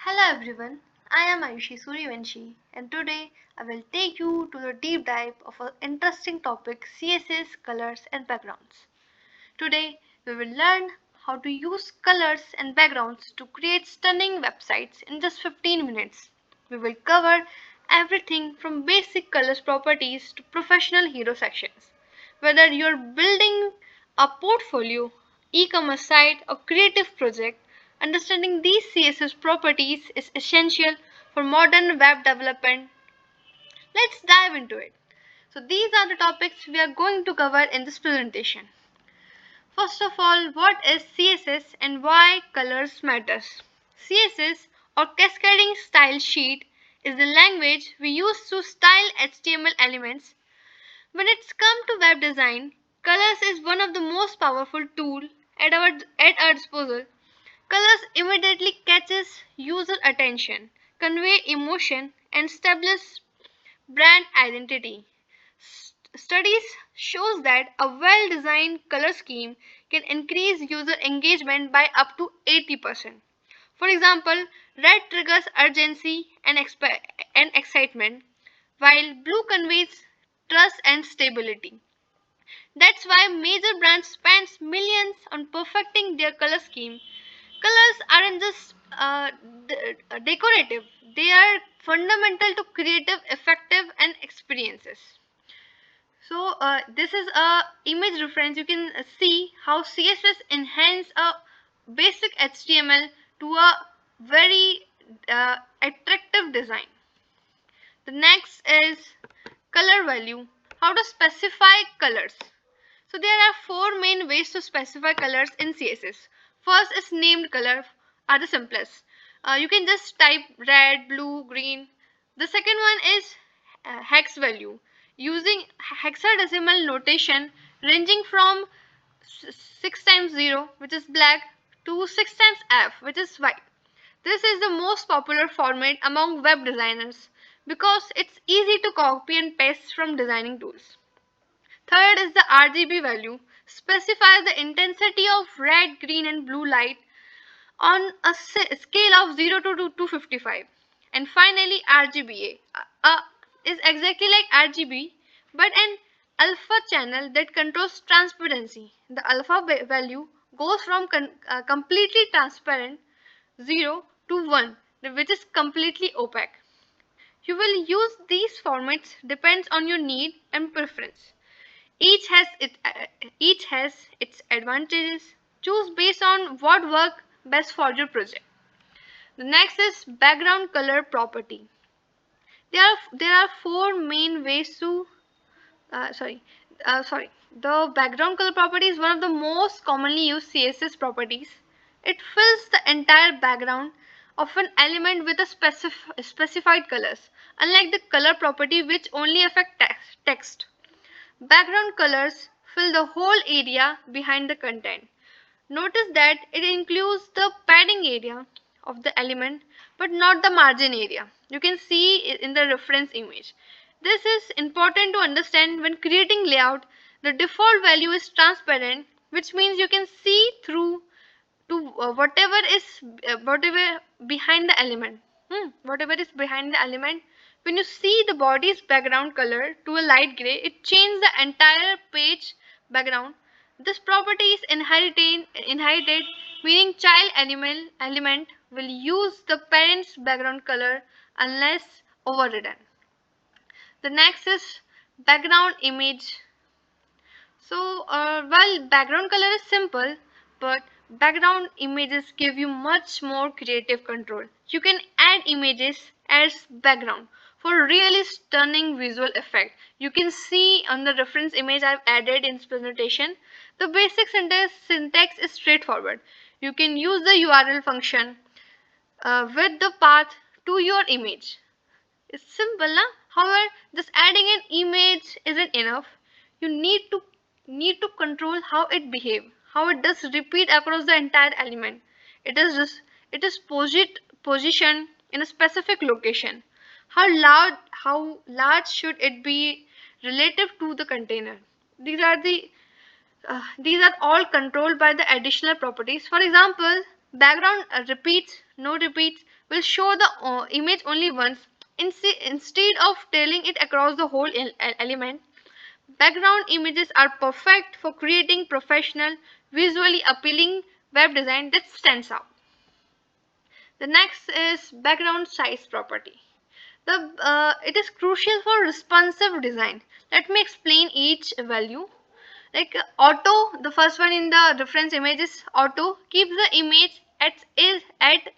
Hello everyone, I am Ayushi Suryavanshi and today I will take you to the deep dive of an interesting topic CSS colors and backgrounds. Today we will learn how to use colors and backgrounds to create stunning websites in just 15 minutes. We will cover everything from basic colors properties to professional hero sections. Whether you're building a portfolio, e-commerce site or creative project, understanding these CSS properties is essential for modern web development. Let's dive into it. So these are the topics we are going to cover in this presentation. First of all, what is CSS and why colors matters? CSS or cascading style sheet is the language we use to style HTML elements. When it's come to web design, colors is one of the most powerful tool at our disposal. Colors immediately catches user attention, convey emotion and establish brand identity. Studies shows that a well-designed color scheme can increase user engagement by up to 80%. For example, red triggers urgency and excitement, while blue conveys trust and stability. That's why major brands spend millions on perfecting their color scheme. Colors aren't just decorative; they are fundamental to creative, effective, and experiences. So this is a image reference. You can see how CSS enhance a basic HTML to a very attractive design. The next is color value. How to specify colors. So there are four main ways to specify colors in CSS. First is named color are the simplest. You can just type red, blue, green. The second one is hex value using hexadecimal notation ranging from 6 times 0 which is black to 6 times f which is white. This is the most popular format among web designers because it's easy to copy and paste from designing tools. Third is the RGB value, specifies the intensity of red, green and blue light on a scale of 0 to 255. And finally RGBA is exactly like RGB but an alpha channel that controls transparency. The alpha value goes from completely transparent 0 to 1, which is completely opaque. You will use these formats depends on your need and preference. Each has its advantages. Choose based on what work best for your project. The next is background color property. There are four main ways to sorry the background color property is one of the most commonly used CSS properties. It fills the entire background of an element with a specified colors, unlike the color property which only affect text. Background colors fill the whole area behind the content. Notice that it includes the padding area of the element but not the margin area. You can see it in the reference image. This is important to understand when creating layout. The default value is transparent, which means you can see through to whatever behind the element. Whatever is behind the element. When you see the body's background color to a light gray, it changes the entire page background. This property is inherited, meaning child element will use the parent's background color unless overridden. The next is background image. So, while background color is simple, but background images give you much more creative control. You can add images as background for really stunning visual effect. You can see on the reference image I've added in this presentation. The basic syntax is straightforward. You can use the URL function with the path to your image. It's simple, na? However, just adding an image isn't enough. You need to control how it behave, how it does repeat across the entire element. It is positioned in a specific location. How large should it be relative to the container? These are the these are all controlled by the additional properties. For example, background repeats, no repeats, will show the image only once instead of trailing it across the whole element. Background images are perfect for creating professional, visually appealing web design that stands out. The next is background size property. It is crucial for responsive design. Let me explain each value. Like auto, the first one in the reference image is auto, keeps the image at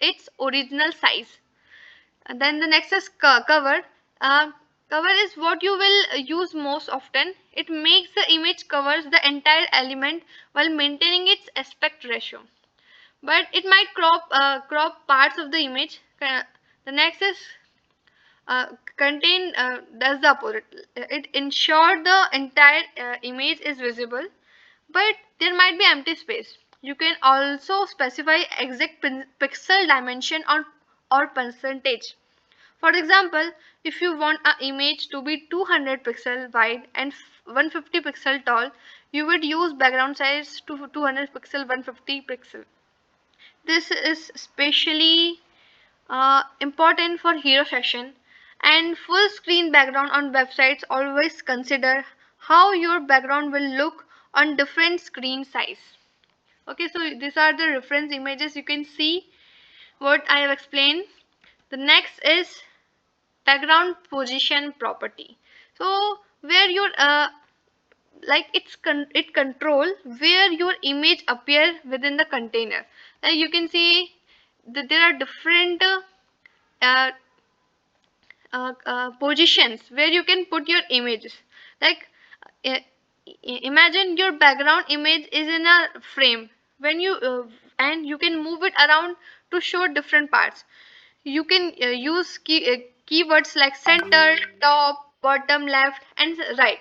its original size. And then the next is cover. Cover is what you will use most often. It makes the image covers the entire element while maintaining its aspect ratio, but it might crop parts of the image. The next is contain, does the opposite. It ensures the entire image is visible, but there might be empty space. You can also specify exact pixel dimension or percentage. For example, if you want an image to be 200 pixel wide and 150 pixel tall, you would use background size to 200 pixel 150 pixel. This is especially important for hero session and full screen background on websites. Always consider how your background will look on different screen size. Okay, so these are the reference images. You can see what I have explained. The next is background position property. So where your it control where your image appear within the container. You can see that there are different uh, positions where you can put your images. Like uh, imagine your background image is in a frame when you and you can move it around to show different parts. You can use keywords like center, top, bottom, left, and right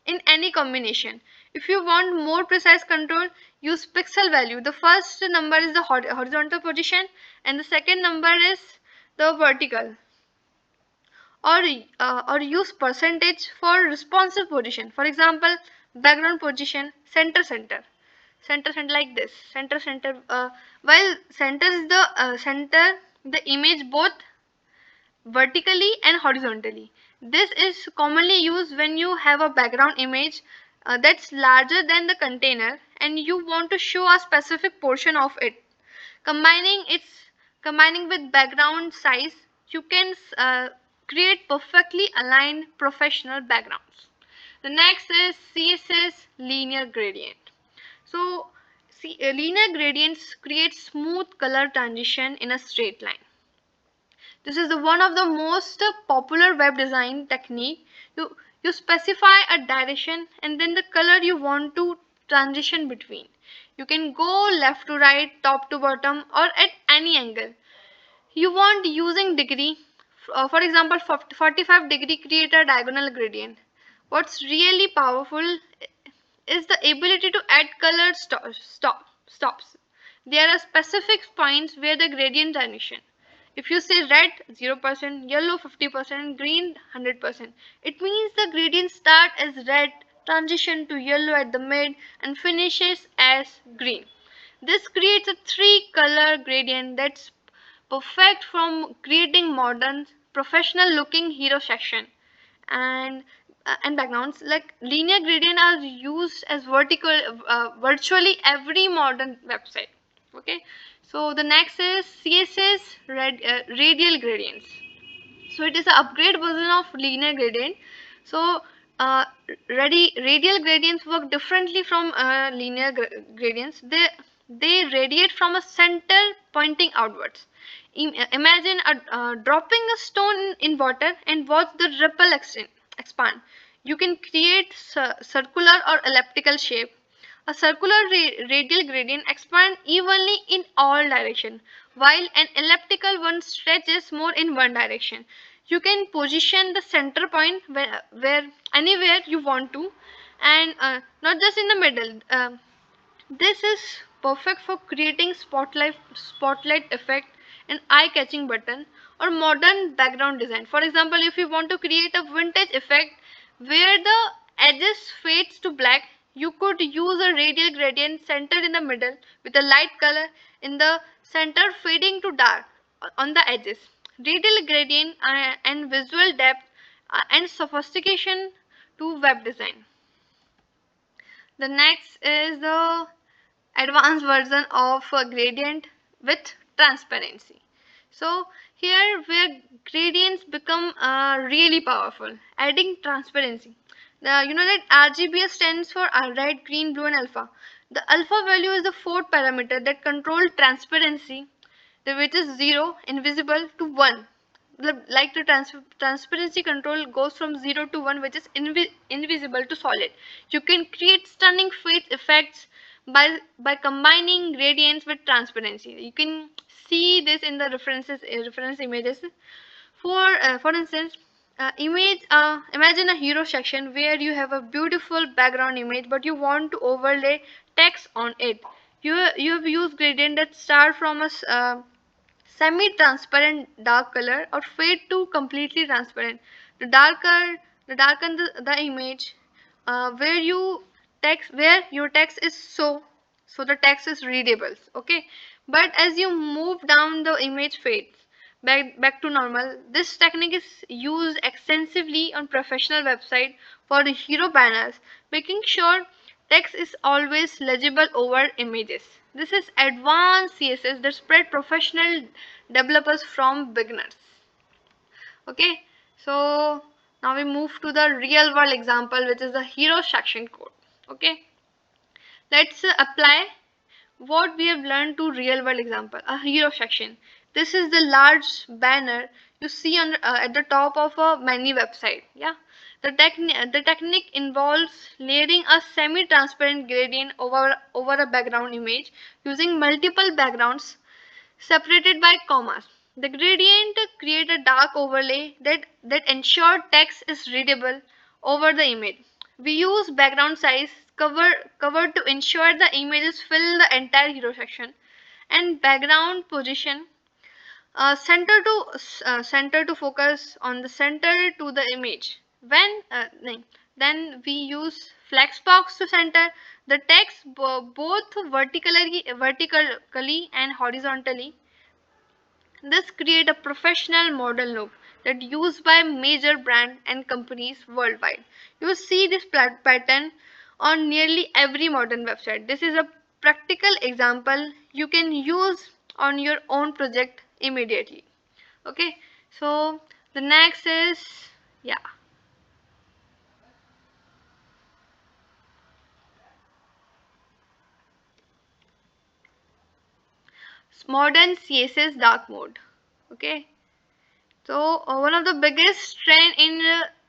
in any combination. If you want more precise control, use pixel value. The first number is the horizontal position and the second number is the vertical. Or use percentage for responsive position. For example, background position center like this, center. While center is the center the image both vertically and horizontally. This is commonly used when you have a background image that's larger than the container and you want to show a specific portion of it. Combining its Combining with background size, you can create perfectly aligned professional backgrounds. The next is CSS linear gradient. So, linear gradients create smooth color transition in a straight line. This is one of the most popular web design technique. You specify a direction and then the color you want to transition between. You can go left to right, top to bottom, or at any angle you want using degree. For example, 45-degree create a diagonal gradient. What's really powerful is the ability to add color stops. There are specific points where the gradient transition. If you say red 0%, yellow 50%, green 100%, it means the gradient start as red, transition to yellow at the mid, and finishes as green. This creates a three-color gradient that's perfect from creating modern, professional-looking hero section and backgrounds. Like linear gradient are used as virtually every modern website. Okay, so the next is CSS radial gradients. So it is an upgrade version of linear gradient. So uh, radial gradients work differently from linear gradients. They radiate from a center pointing outwards. Imagine dropping a stone in water and watch the ripple expand. You can create circular or elliptical shape. A circular radial gradient expands evenly in all directions, while an elliptical one stretches more in one direction. You can position the center point where anywhere you want to, and not just in the middle. This is perfect for creating spotlight effect, an eye-catching button, or modern background design. For example, if you want to create a vintage effect where the edges fades to black, you could use a radial gradient centered in the middle with a light color in the center fading to dark. on the edges, detail gradient and visual depth and sophistication to web design. The next is the advanced version of a gradient with transparency. So here where gradients become really powerful, adding transparency. You know that RGB stands for red, green, blue and alpha. The alpha value is the fourth parameter that control transparency, which is 0 invisible to 1. Like the transparency control goes from 0 to 1, which is invisible to solid. You can create stunning face effects by combining gradients with transparency. You can see this in the reference images. For instance, imagine a hero section where you have a beautiful background image, but you want to overlay text on it. You have used gradient that start from a semi-transparent dark color or fade to completely transparent. The darker the darken the image where your text is so the text is readable. Okay, but as you move down, the image fades back to normal. This technique is used extensively on professional website for the hero banners, making sure text is always legible over images. This is advanced CSS that spread professional developers from beginners. Okay, so now we move to the real world example, which is the hero section code. Okay, let's apply what we have learned to real world example. A hero section. This is the large banner you see on at the top of a many website. Yeah, the technique involves layering a semi transparent gradient over a background image using multiple backgrounds separated by commas. The gradient create a dark overlay that ensure text is readable over the image. We use background size cover to ensure the images fill the entire hero section, and background position center to focus on the center to the image. Then we use flexbox to center the text both vertically and horizontally. This creates a professional model look that used by major brands and companies worldwide. You see this pattern on nearly every modern website. This is a practical example you can use on your own project immediately. Okay, so the next is, yeah, modern CSS dark mode. Okay, so one of the biggest trend in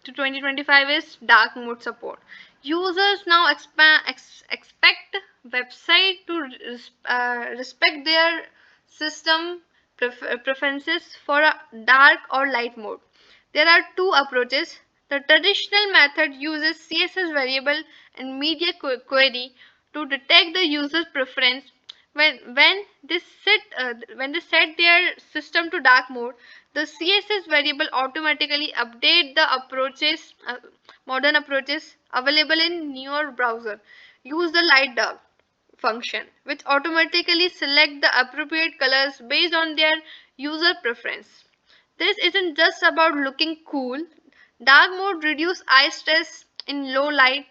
to 2025 is dark mode support. Users now expect website to respect their system preferences for a dark or light mode. There are two approaches. The traditional method uses CSS variable and media query to detect the user's preference. When they set their system to dark mode, the CSS variable automatically update the modern approaches available in newer browser. Use the light dark function, which automatically select the appropriate colors based on their user preference. This isn't just about looking cool. Dark mode reduce eye stress in low light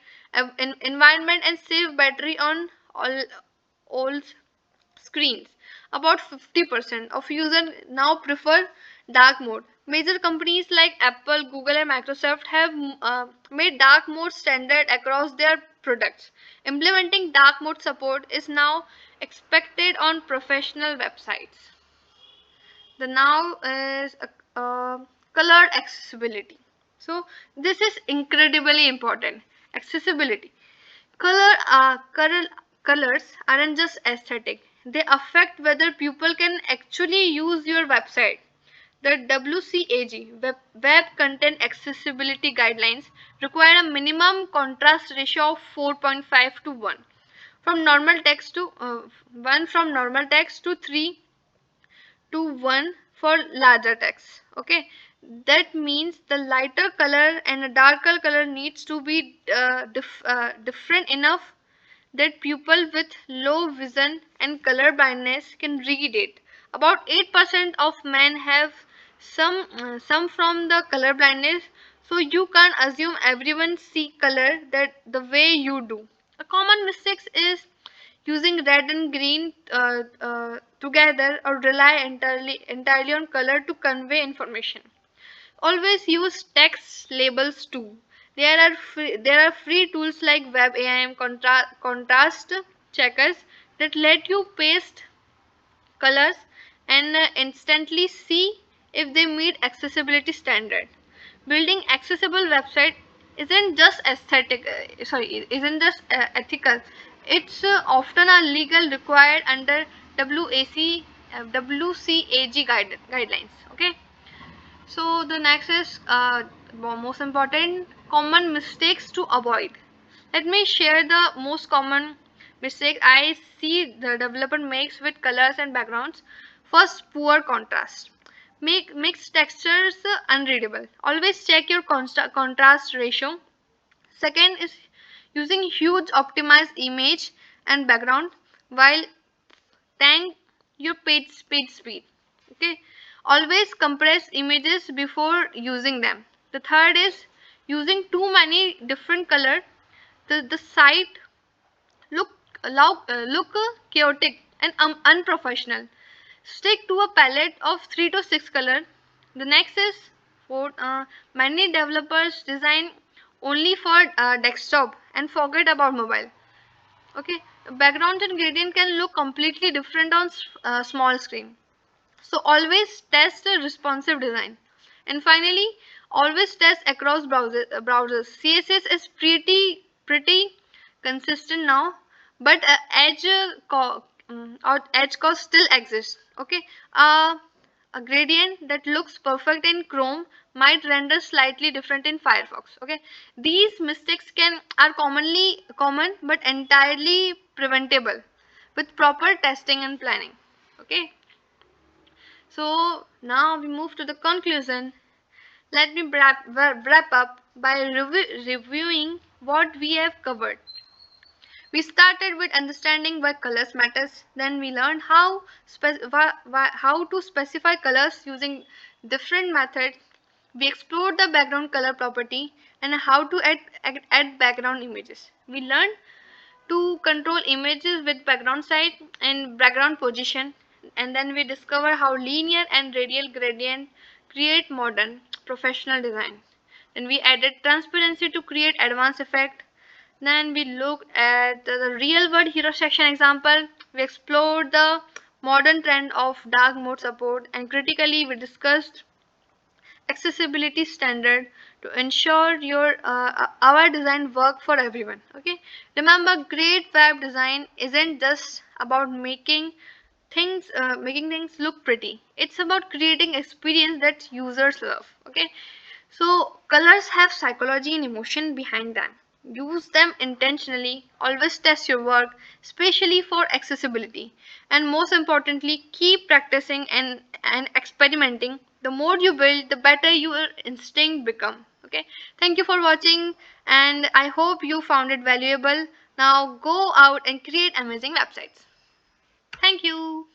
environment and save battery on all screens. About 50% of users now prefer dark mode. Major companies like Apple, Google, and Microsoft have made dark mode standard across their products. Implementing dark mode support is now expected on professional websites. The now is color accessibility. So this is incredibly important. Accessibility. Colors aren't just aesthetic. They affect whether people can actually use your website. The WCAG Web Content Accessibility Guidelines require a minimum contrast ratio of 4.5 to 1 from normal text to 1 from normal text to 3 to 1 for larger text. Okay, that means the lighter color and a darker color needs to be different enough that people with low vision and color blindness can read it. About 8% of men have some from the color blindness, so you can't assume everyone see color that the way you do. A common mistake is using red and green together, or rely entirely on color to convey information. Always use text labels too. There are free tools like WebAIM contrast checkers that let you paste colors and instantly see if they meet accessibility standard. Building accessible website isn't just ethical. It's often a legal required under WCAG guidelines. Okay. So the next is most important common mistakes to avoid. Let me share the most common mistake I see the developer makes with colors and backgrounds. First, poor contrast. Makes textures unreadable. Always check your contrast ratio. Second is using huge optimized image and background while thank your page speed. Okay, always compress images before using them. The third is using too many different color. The site look look chaotic and unprofessional. Stick to a palette of 3 to 6 color. The next is for many developers design only for desktop and forget about mobile. Okay, background and gradient can look completely different on small screen. So always test a responsive design. And finally, always test across browsers. CSS is pretty consistent now, but edge cause still exists. Okay, a gradient that looks perfect in Chrome might render slightly different in Firefox. Okay, these mistakes are common but entirely preventable with proper testing and planning. Okay. So now we move to the conclusion. Let me wrap up by reviewing what we have covered. We started with understanding why colors matters. Then we learned how to specify colors using different methods. We explored the background color property and how to add background images. We learned to control images with background size and background position, and then we discover how linear and radial gradient create modern professional design. Then we added transparency to create advanced effect. Then we looked at the real world hero section example. We explored the modern trend of dark mode support, and critically we discussed accessibility standard to ensure our design work for everyone. Okay, remember, great web design isn't just about making things look pretty. It's about creating experience that users love. Okay, so colors have psychology and emotion behind them. Use them intentionally. Always test your work, especially for accessibility. And most importantly, keep practicing and experimenting. The more you build, the better your instinct become. Okay. Thank you for watching, and I hope you found it valuable. Now go out and create amazing websites. Thank you.